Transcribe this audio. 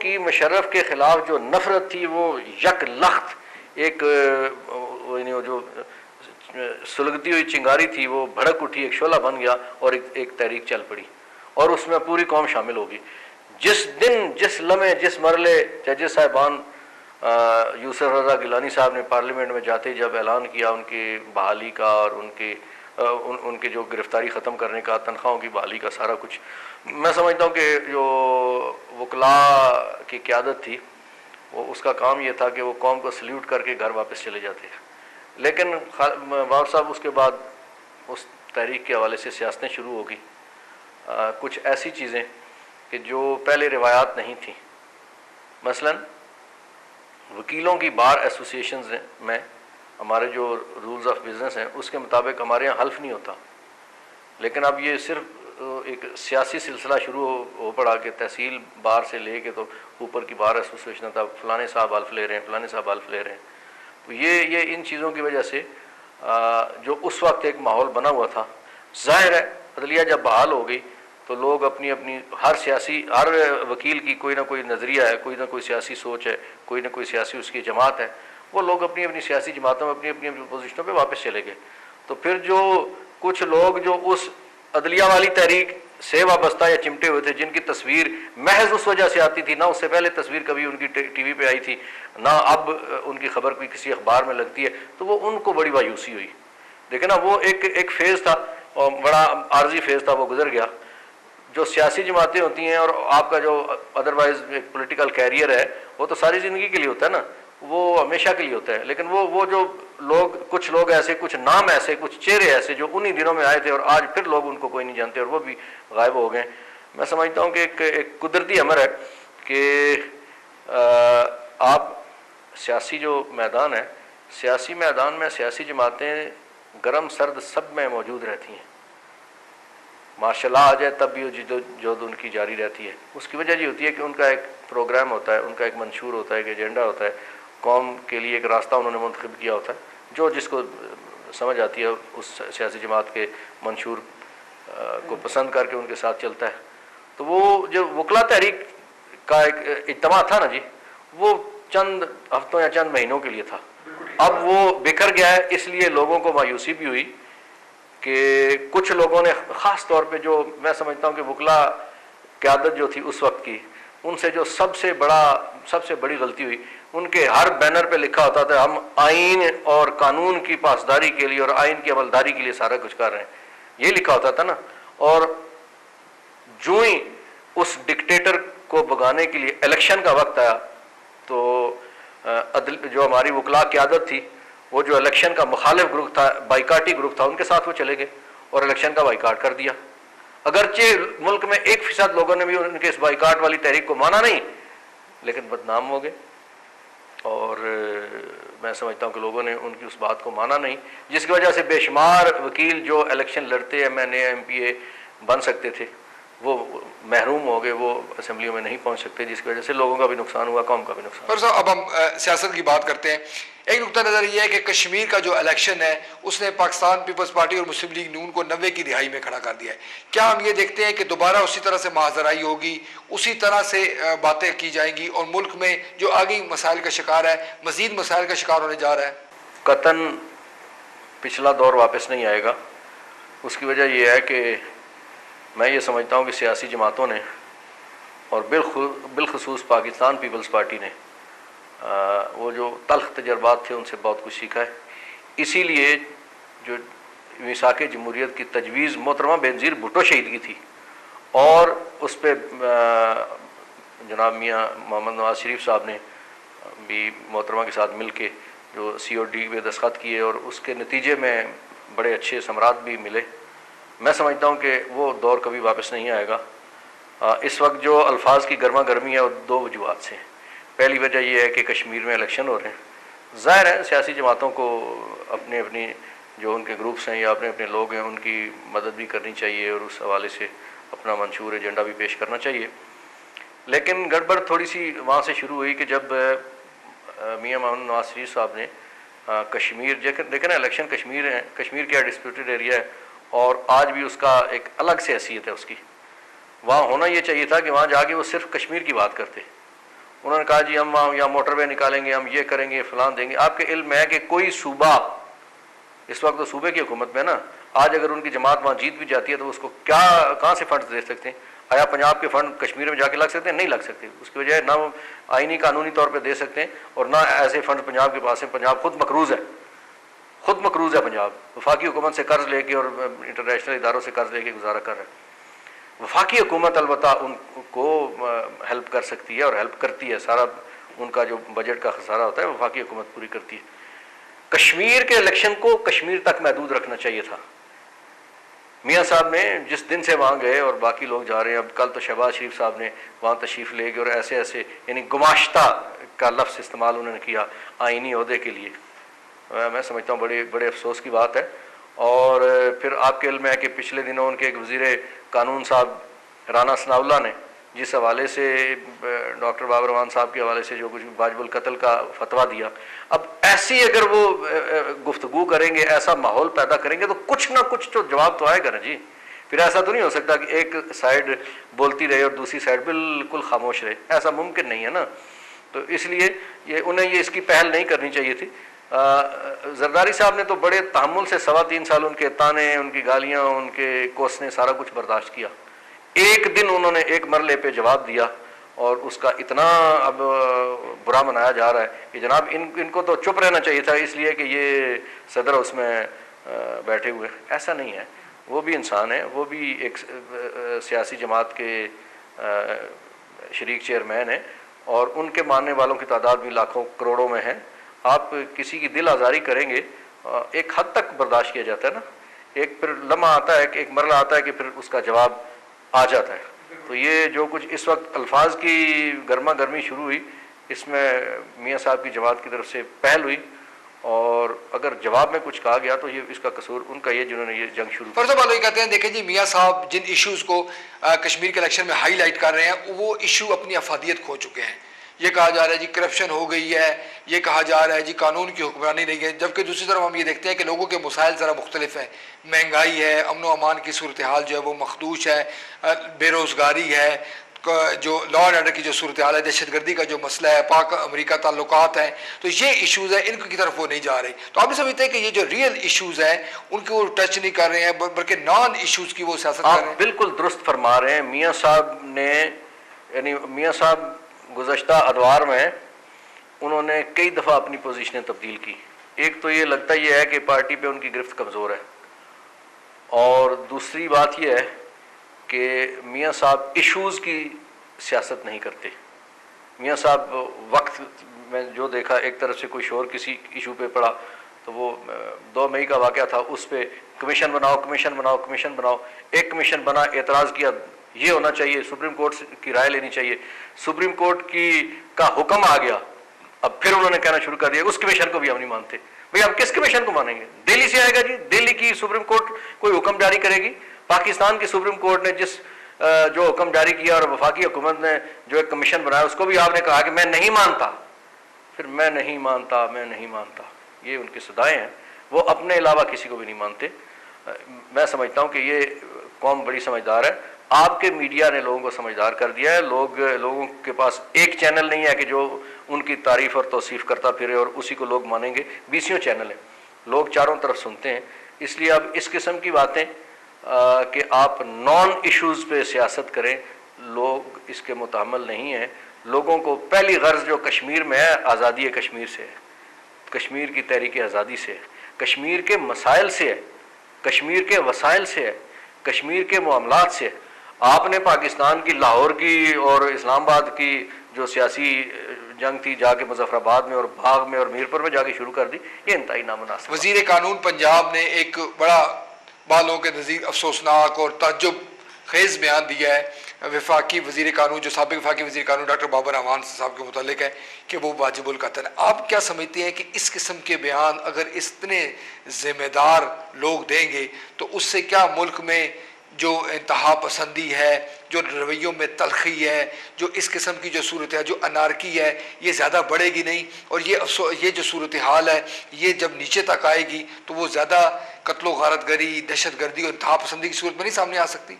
की मुशर्रफ के ख़िलाफ़ जो नफ़रत थी वो यक लख्त एक जो सुलगती हुई चिंगारी थी वो भड़क उठी, एक शोला बन गया और एक तहरीक चल पड़ी और उसमें पूरी कौम शामिल होगी। जिस दिन, जिस लम्हे, जिस मरले जजेस साहिबान यूसुफ रज़ा गिलानी साहब ने पार्लियामेंट में जाते जब ऐलान किया उनकी बहाली का और उनके जो गिरफ्तारी ख़त्म करने का, तनख्वाहों की बहाली का, सारा कुछ, मैं समझता हूँ कि जो वकला की क़यादत थी वो उसका काम ये था कि वो कौम को सल्यूट करके घर वापस चले जाते हैं। लेकिन बाबर साहब उसके बाद उस तहरीक के हवाले से सियासतें शुरू हो गई, कुछ ऐसी चीज़ें कि जो पहले रिवायात नहीं थी। मसलन वकीलों की बार एसोसिएशंस में हमारे जो रूल्स ऑफ बिज़नेस हैं उसके मुताबिक हमारे यहाँ हल्फ नहीं होता, लेकिन अब ये सिर्फ एक सियासी सिलसिला शुरू हो पड़ा कि तहसील बार से ले के तो ऊपर की बार एसोसिएशन था, फ़लाने साहब हल्फ ले रहे हैं, फ़लाने साहब हल्फ ले रहे हैं। तो ये इन चीज़ों की वजह से जो उस वक्त एक माहौल बना हुआ था, ज़ाहिर है अदलिया जब बहाल हो गई तो लोग अपनी अपनी हर वकील की कोई ना कोई नज़रिया है, कोई ना कोई सियासी सोच है, कोई ना कोई सियासी उसकी जमात है, वो लोग अपनी अपनी सियासी जमातों में अपनी अपनी पोजीशनों पे वापस चले गए। तो फिर जो कुछ लोग जो उस अदलिया वाली तहरीक से वाबस्ता या चिमटे हुए थे, जिनकी तस्वीर महज उस वजह से आती थी, ना उससे पहले तस्वीर कभी उनकी टीवी पे आई थी, ना अब उनकी खबर कोई किसी अखबार में लगती है, तो वो उनको बड़ी मायूसी हुई। देखिए ना, वो एक फेज़ था और बड़ा आर्जी फेज़ था, वो गुजर गया। जो सियासी जमातें होती हैं और आपका जो अदरवाइज एक पॉलिटिकल कैरियर है वो तो सारी ज़िंदगी के लिए होता है ना, वो हमेशा के लिए होता है। लेकिन वो जो लोग, कुछ लोग ऐसे, कुछ नाम ऐसे, कुछ चेहरे ऐसे जो उन्हीं दिनों में आए थे और आज फिर लोग उनको कोई नहीं जानते और वो भी गायब हो गए। मैं समझता हूँ कि एक कुदरती अमर है कि आप सियासी जो मैदान है, सियासी मैदान में सियासी जमातें गर्म सर्द सब में मौजूद रहती हैं। माशाल्लाह आ जाए तब भी जद्दोजहद उनकी जारी रहती है। उसकी वजह ये होती है कि उनका एक प्रोग्राम होता है, उनका एक मंशूर होता है, एक एजेंडा होता है, कौम के लिए एक रास्ता उन्होंने मुंतखब किया होता है, जो जिसको समझ आती है उस सियासी जमात के मंशूर को पसंद करके उनके साथ चलता है। तो वो जो वकला तहरीक का एक इज्तिमा था ना जी, वो चंद हफ्तों या चंद महीनों के लिए था। अब वो बिखर गया है, इसलिए लोगों को मायूसी भी हुई कि कुछ लोगों ने ख़ास तौर पे, जो मैं समझता हूँ कि वकला क़यादत जो थी उस वक्त की, उनसे जो सबसे बड़ी गलती हुई, उनके हर बैनर पे लिखा होता था हम आइन और कानून की पासदारी के लिए और आइन की अमलदारी के लिए सारा कुछ कर रहे हैं, ये लिखा होता था ना। और जो ही उस डिक्टेटर को भगाने के लिए इलेक्शन का वक्त आया तो जो हमारी वकला क़यादत थी, वो जो इलेक्शन का मुखालिफ ग्रुप था, बाइकाटी ग्रुप था, उनके साथ वो चले गए और इलेक्शन का बाइकाट कर दिया। अगरचे मुल्क में 1% लोगों ने भी उनके इस बाइकाट वाली तहरीक को माना नहीं, लेकिन बदनाम हो गए। और मैं समझता हूँ कि लोगों ने उनकी उस बात को माना नहीं, जिसकी वजह से बेशुमार वकील जो इलेक्शन लड़ते MNA MPA बन सकते थे वो महरूम हो गए, वो असम्बलियों में नहीं पहुँच सकते, जिसकी वजह से लोगों का भी नुकसान हुआ, कौम का भी नुकसान। पर साहब अब हम सियासत की बात करते हैं। एक नुकता नज़र ये है कि कश्मीर का जो इलेक्शन है उसने पाकिस्तान पीपल्स पार्टी और मुस्लिम लीग नून को 90 की रिहाई में खड़ा कर दिया है। क्या हम ये देखते हैं कि दोबारा उसी तरह से महाजराई होगी, उसी तरह से बातें की जाएंगी और मुल्क में जो आगे मसाइल का शिकार है मजीद मसाइल का शिकार होने जा रहा है? कतन पिछला दौर वापस नहीं आएगा। उसकी वजह यह है कि मैं ये समझता हूँ कि सियासी जमातों ने और बिलखसूस पाकिस्तान पीपल्स पार्टी ने वो जो तल्ख तजर्बात थे उनसे बहुत कुछ सीखा है। इसीलिए जो मिसाक जमहूरियत की तजवीज़ मोहतरमा बेनज़ीर भुट्टो शहीद की थी और उस पर जनाब मियाँ मोहम्मद नवाज शरीफ साहब ने भी मोहतरमा के साथ मिल के जो COD पे दस्तखत किए और उसके नतीजे में बड़े अच्छे समरात भी मिले। मैं समझता हूँ कि वो दौर कभी वापस नहीं आएगा। इस वक्त जो अल्फाज की गर्मा गर्मी है वो दो वजूहात से। पहली वजह यह है कि कश्मीर में इलेक्शन हो रहे हैं। ज़ाहिर है सियासी जमातों को अपने अपनी जो उनके ग्रुप्स हैं या अपने अपने लोग हैं उनकी मदद भी करनी चाहिए और उस हवाले से अपना मंशूर एजेंडा भी पेश करना चाहिए। लेकिन गड़बड़ थोड़ी सी वहाँ से शुरू हुई कि जब मियाँ मोहम्मद नवाज शरीफ साहब ने कश्मीर, देखें ना इलेक्शन कश्मीर है, कश्मीर क्या डिस्प्यूटेड एरिया है और आज भी उसका एक अलग से हैसियत है उसकी। वहाँ होना ये चाहिए था कि वहाँ जाके वो सिर्फ कश्मीर की बात करते उन्होंने कहा जी हम यहाँ मोटरवे निकालेंगे, हम ये करेंगे, फलान देंगे। आपके इल्म है कि कोई सूबा, इस वक्त तो सूबे की हुकूमत में ना, आज अगर उनकी जमात वहाँ जीत भी जाती है तो उसको क्या, कहाँ से फंड दे सकते हैं? आया पंजाब के फंड कश्मीर में जाके लग सकते हैं? नहीं लग सकते। उसकी वजह ना वो आईनी कानूनी तौर पे दे सकते हैं और ना ऐसे फंड पंजाब के पास है। पंजाब खुद मकरूज़ है, खुद मकरूज़ है पंजाब। वफाकी हुकूमत से कर्ज लेके और इंटरनेशनल इदारों से कर्ज लेके गुजारा कर रहा है। वफाकी हुकूमत अलबत्ता उनको हेल्प कर सकती है और हेल्प करती है। सारा उनका जो बजट का खसारा होता है वफाकी हुकूमत पूरी करती है। कश्मीर के इलेक्शन को कश्मीर तक महदूद रखना चाहिए था। मियाँ साहब ने जिस दिन से वहाँ गए और बाकी लोग जा रहे हैं, अब कल तो शहबाज शरीफ साहब ने वहाँ तशरीफ़ ले गए और ऐसे ऐसे यानी गुमाश्ता का लफ्ज़ इस्तेमाल उन्होंने किया आइनी ओहदे के लिए। मैं समझता हूँ बड़े बड़े अफसोस की बात है। और फिर आपके इल्म है कि पिछले दिनों उनके एक वज़ीर कानून साहब राना सनाउल्लाह ने जिस हवाले से डॉक्टर बाबर रहमान साहब के हवाले से जो कुछ वाजिबुल कत्ल का फतवा दिया, अब ऐसी अगर वो गुफ्तगू करेंगे, ऐसा माहौल पैदा करेंगे तो कुछ ना कुछ तो जवाब तो आएगा ना जी। फिर ऐसा तो नहीं हो सकता कि एक साइड बोलती रहे और दूसरी साइड बिल्कुल खामोश रहे, ऐसा मुमकिन नहीं है ना। तो इसलिए उन्हें इसकी पहल नहीं करनी चाहिए थी। जरदारी साहब ने तो बड़े तहम्मुल से 3.25 साल उनके ताने, उनकी गालियाँ, उनके कोसने सारा कुछ बर्दाश्त किया। एक दिन उन्होंने एक मरले पे जवाब दिया और उसका इतना अब बुरा मनाया जा रहा है कि जनाब इनको तो चुप रहना चाहिए था, इसलिए कि ये सदर उसमें बैठे हुए। ऐसा नहीं है, वो भी इंसान है, वो भी एक सियासी जमात के शरीक चेयरमैन है और उनके मानने वालों की तादाद भी लाखों करोड़ों में है। आप किसी की दिल आज़ारी करेंगे एक हद तक बर्दाश्त किया जाता है ना, एक फिर लम्हा आता है कि एक मरला आता है कि फिर उसका जवाब आ जाता है। तो ये जो कुछ इस वक्त अल्फाज की गर्मा गर्मी शुरू हुई, इसमें मियाँ साहब की जमात की तरफ से पहल हुई और अगर जवाब में कुछ कहा गया तो ये इसका कसूर उनका ये जिन्होंने ये जंग शुरू फर्ज वालों कहते हैं देखें जी, मियाँ साहब जिन इश्यूज़ को कश्मीर के इलेक्शन में हाईलाइट कर रहे हैं वो इशू अपनी अफादियत खो चुके हैं। ये कहा जा रहा है जी करप्शन हो गई है, ये कहा जा रहा है जी कानून की हुक्मरानी नहीं है, जबकि दूसरी तरफ हम ये देखते हैं कि लोगों के मसाइल ज़रा मुख्तलिफ हैं। महंगाई है, अमन व अमान की सूरत हाल जो है वो मखदूश है, बेरोज़गारी है, जो लॉ एंड ऑर्डर की जो सूरत हाल है, दहशतगर्दी का जो मसला है, पाक अमेरिका ताल्लुकात हैं, तो ये इशूज़ हैं, इनकी तरफ वो नहीं जा रही। तो आप भी समझते हैं कि ये जो रियल इशूज़ हैं उनकी वो टच नहीं कर रहे हैं, बल्कि नॉन इशूज़ की वो सियासत कर रहे हैं। बिल्कुल दुरुस्त फरमा रहे हैं मियाँ साहब ने। यानी मियाँ साहब गुज़श्ता अदवार में उन्होंने कई दफ़ा अपनी पोजीशनें तब्दील की। एक तो ये लगता ये है कि पार्टी पे उनकी गिरफ्त कमज़ोर है और दूसरी बात यह है कि मियाँ साहब इश्यूज़ की सियासत नहीं करते। मियाँ साहब वक्त में जो देखा, एक तरफ से कोई शोर किसी इशू पे पड़ा तो वो 2 मई का वाक़या था, उस पर कमीशन बनाओ कमीशन बनाओ कमीशन बनाओ। एक कमीशन बना, एतराज़ किया ये होना चाहिए, सुप्रीम कोर्ट की राय लेनी चाहिए, सुप्रीम कोर्ट का हुक्म आ गया। अब फिर उन्होंने कहना शुरू कर दिया उस कमीशन को भी हम नहीं मानते। भाई आप किस कमीशन को मानेंगे? दिल्ली से आएगा जी, दिल्ली की सुप्रीम कोर्ट कोई हुक्म जारी करेगी। पाकिस्तान की सुप्रीम कोर्ट ने जिस जो हुक्म जारी किया और वफाकी हुकूमत ने जो एक कमीशन बनाया उसको भी आपने कहा कि मैं नहीं मानता। फिर मैं नहीं मानता, मैं नहीं मानता, ये उनकी सदाएं हैं। वो अपने अलावा किसी को भी नहीं मानते। मैं समझता हूँ कि ये कौम बड़ी समझदार है। आपके मीडिया ने लोगों को समझदार कर दिया है। लोगों के पास एक चैनल नहीं है कि जो उनकी तारीफ़ और तौसीफ़ करता फिरे और उसी को लोग मानेंगे। 20 चैनल है, लोग चारों तरफ सुनते हैं। इसलिए अब इस किस्म की बातें कि आप नॉन इश्यूज़ पे सियासत करें, लोग इसके मुतामल नहीं हैं। लोगों को पहली गर्ज जो कश्मीर में है आज़ादी कश्मीर से है, कश्मीर की तहरीक आज़ादी से है, कश्मीर के मसाइल से है, कश्मीर के वसाइल से है, कश्मीर के मामलात से है। आपने पाकिस्तान की लाहौर की और इस्लामाबाद की जो सियासी जंग थी जाके मुजफ्फराबाद में और बाग में और मीरपुर में जाके शुरू कर दी, ये इंतहाई नामुनासिब। वज़ीर कानून पंजाब ने एक बड़ा बालों के नज़ीर अफसोसनाक और ताज्जुब खेज़ बयान दिया है वफाकी वज़ीर कानून, जो साबिक़ वफाकी वज़ीर कानून डॉक्टर बाबर रहमान साहब के मुतालिक है कि वो वाजिबुल कत्ल है। आप क्या समझते हैं कि इस किस्म के बयान अगर इतने ज़िम्मेदार लोग देंगे तो उससे क्या मुल्क में जो इंतहा पसंदी है, जो रवैयों में तलखी है, जो इस किस्म की जो सूरत है, जो अनारकी है, ये ज़्यादा बढ़ेगी नहीं? और ये जो सूरत हाल है ये जब नीचे तक आएगी तो वो ज़्यादा कत्लो गारतगरी, दहशत गर्दी और इंतहा पसंदी की सूरत में नहीं सामने आ सकती?